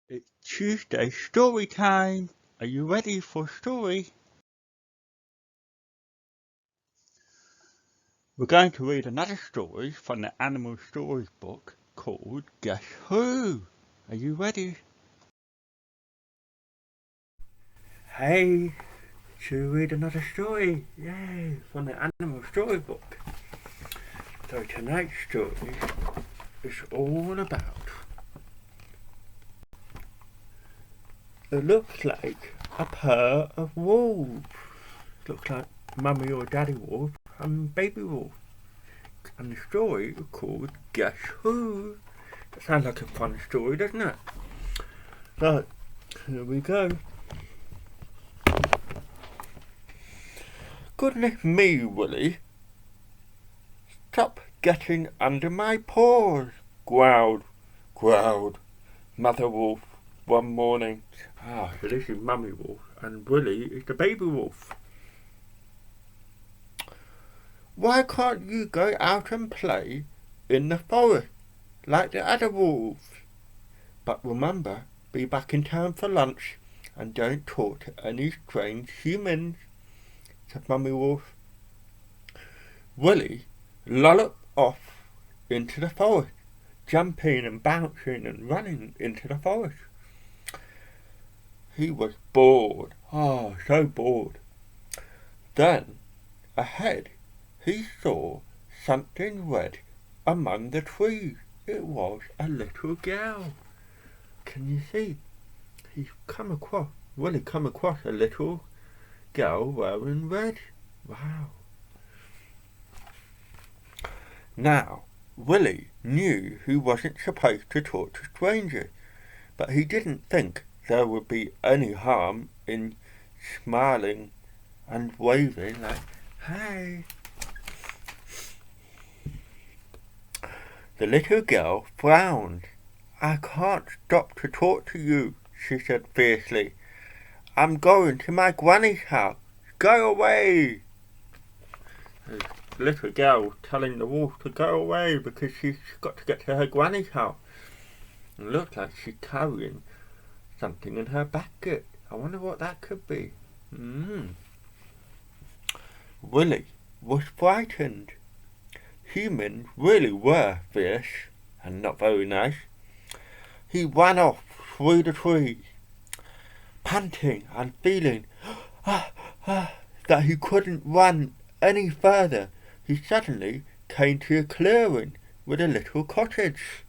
It's Tuesday story time. Are you ready for a story? We're going to read another story from the Animal Stories book called Guess Who? Are you ready? Hey, should we read another story? Yay, from the Animal Story book. So tonight's story is all about, it looks like a pair of wolves. Looks like Mummy or Daddy Wolf and Baby Wolf. And the story is called Guess Who? That sounds like a fun story, doesn't it? So, here we go. Goodness me, Willie. Stop getting under my paws, growled Mother Wolf one morning. So this is Mummy Wolf, and Willie is the baby wolf. Why can't you go out and play in the forest like the other wolves? But remember, be back in time for lunch, and don't talk to any strange humans, said Mummy Wolf. Willie lolloped off into the forest, jumping and bouncing and running into the forest. He was bored, so bored. Then, ahead, he saw something red among the trees. It was a little girl. Can you see? Willie come across a little girl wearing red. Wow. Now, Willie knew he wasn't supposed to talk to strangers, but he didn't think there would be any harm in smiling and waving like, hey. The little girl frowned. I can't stop to talk to you, she said fiercely. I'm going to my granny's house. Go away. The little girl was telling the wolf to go away because she's got to get to her granny's house. It looked like she's carrying something in her basket. I wonder what that could be. Willie was frightened. Humans really were fierce and not very nice. He ran off through the trees, panting and feeling that he couldn't run any further. He suddenly came to a clearing with a little cottage.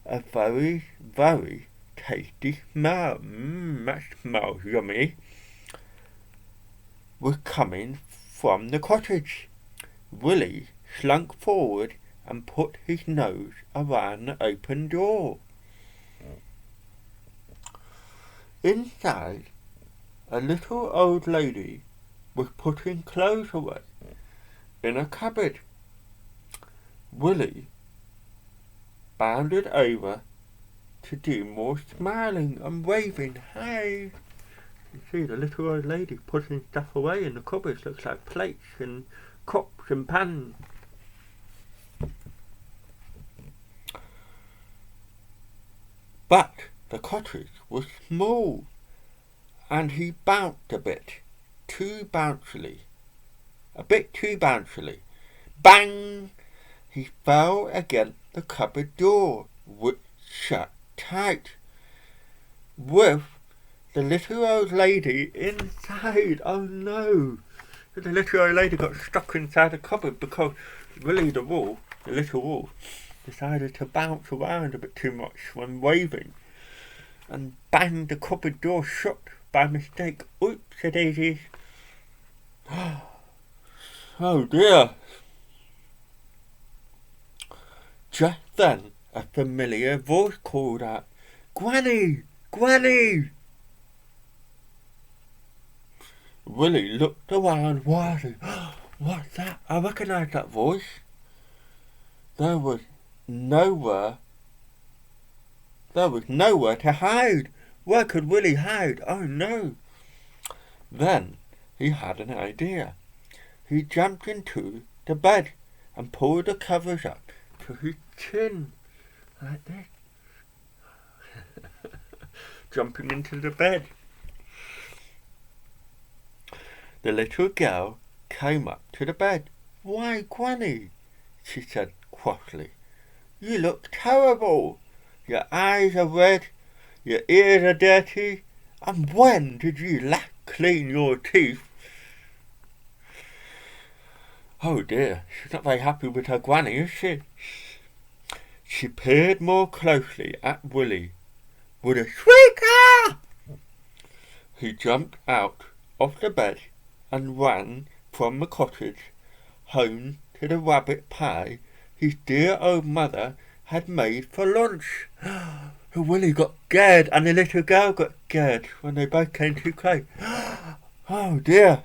A very, very tasty smell, that smells yummy, was coming from the cottage. Willie slunk forward and put his nose around the open door. Inside, a little old lady was putting clothes away in a cupboard. Willie bounded over to do more smiling and waving. Hey! You see the little old lady putting stuff away in the cupboard. Looks like plates and cups and pans. But the cottage was small, and he bounced a bit too bouncily. Bang! He fell against the cupboard door, which shut tight, with the little old lady inside. Oh no! The little old lady got stuck inside the cupboard because Willie the wolf, the little wolf, decided to bounce around a bit too much when waving and banged the cupboard door shut by mistake. Oopsie-daisies. Oh dear. Just then a familiar voice called out, Granny! Granny! Willie looked around wildly. What's that? I recognise that voice. There was nowhere to hide. Where could Willie hide? Oh no. Then he had an idea. He jumped into the bed and pulled the covers up to his chin, like this. jumping into the bed. The little girl came up to the bed. "Why, Granny," she said crossly, "you look terrible. Your eyes are red, your ears are dirty, and when did you last clean your teeth?" Oh dear, she's not very happy with her granny, is she? She peered more closely at Willie. With a shrieker, he jumped out of the bed and ran from the cottage home to the rabbit pie his dear old mother had made for lunch. Willie got scared and the little girl got scared when they both came too close. Oh dear.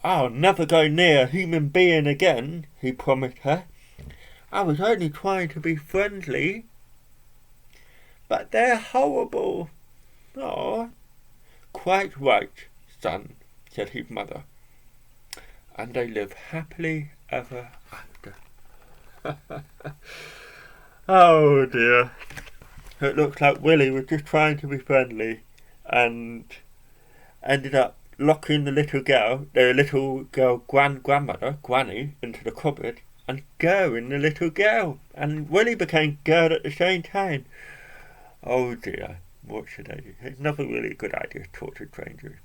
"I'll never go near a human being again," he promised her. "I was only trying to be friendly." "But they're horrible." "Oh, quite right, son," said his mother. And they lived happily ever after. Oh dear. It looks like Willie was just trying to be friendly and ended up locking the little girl grandmother, Granny, into the cupboard and scaring the little girl. And Willie became scared at the same time. Oh dear, what should I do? It's never really a good idea to talk to strangers,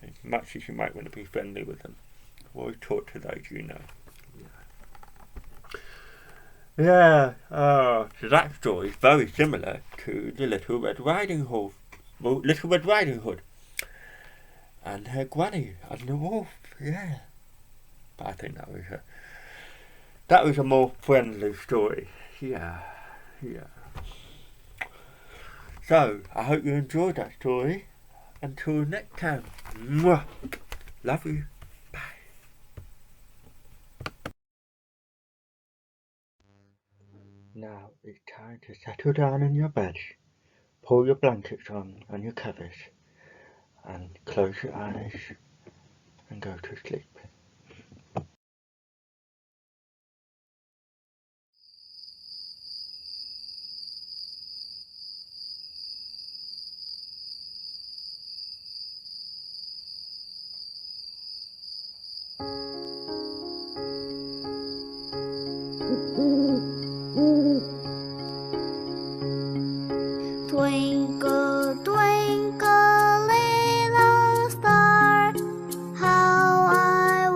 as much as you might want to be friendly with them. Always talk to those you know. Yeah. So that story is very similar to the Little Red Riding Hood. Little Red Riding Hood. And her granny and the wolf, yeah. But I think that was a more friendly story. Yeah. So, I hope you enjoyed that story. Until next time. Mwah. Love you. Bye. Now it's time to settle down in your bed. Pull your blankets on and your covers. And close your eyes and go to sleep. Twinkle, twinkle, little star, how I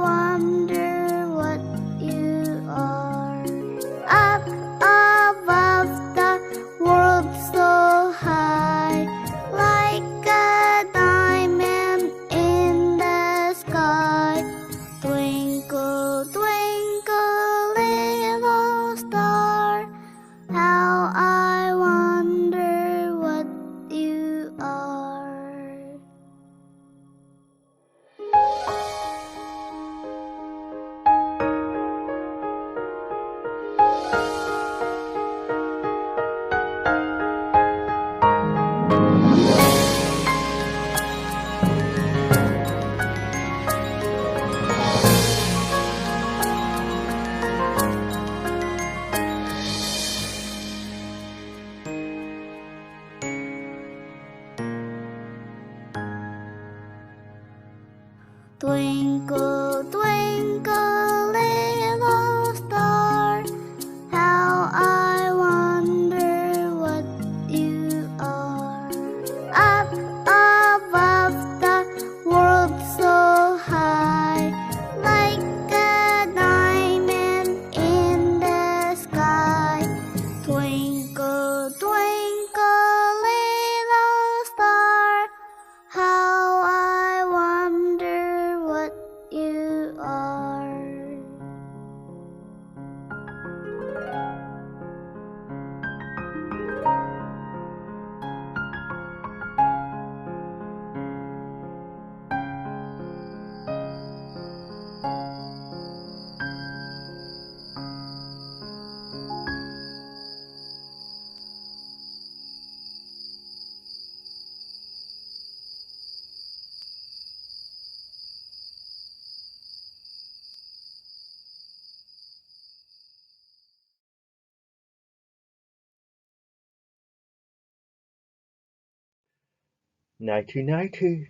Nighty nighty.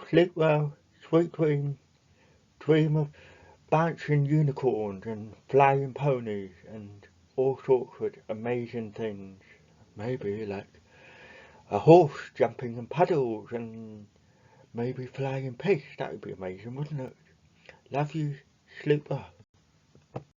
Sleep well. Sweet dream. Dream of bouncing unicorns and flying ponies and all sorts of amazing things. Maybe like a horse jumping in puddles and maybe flying pigs. That would be amazing, wouldn't it? Love you. Sleep well.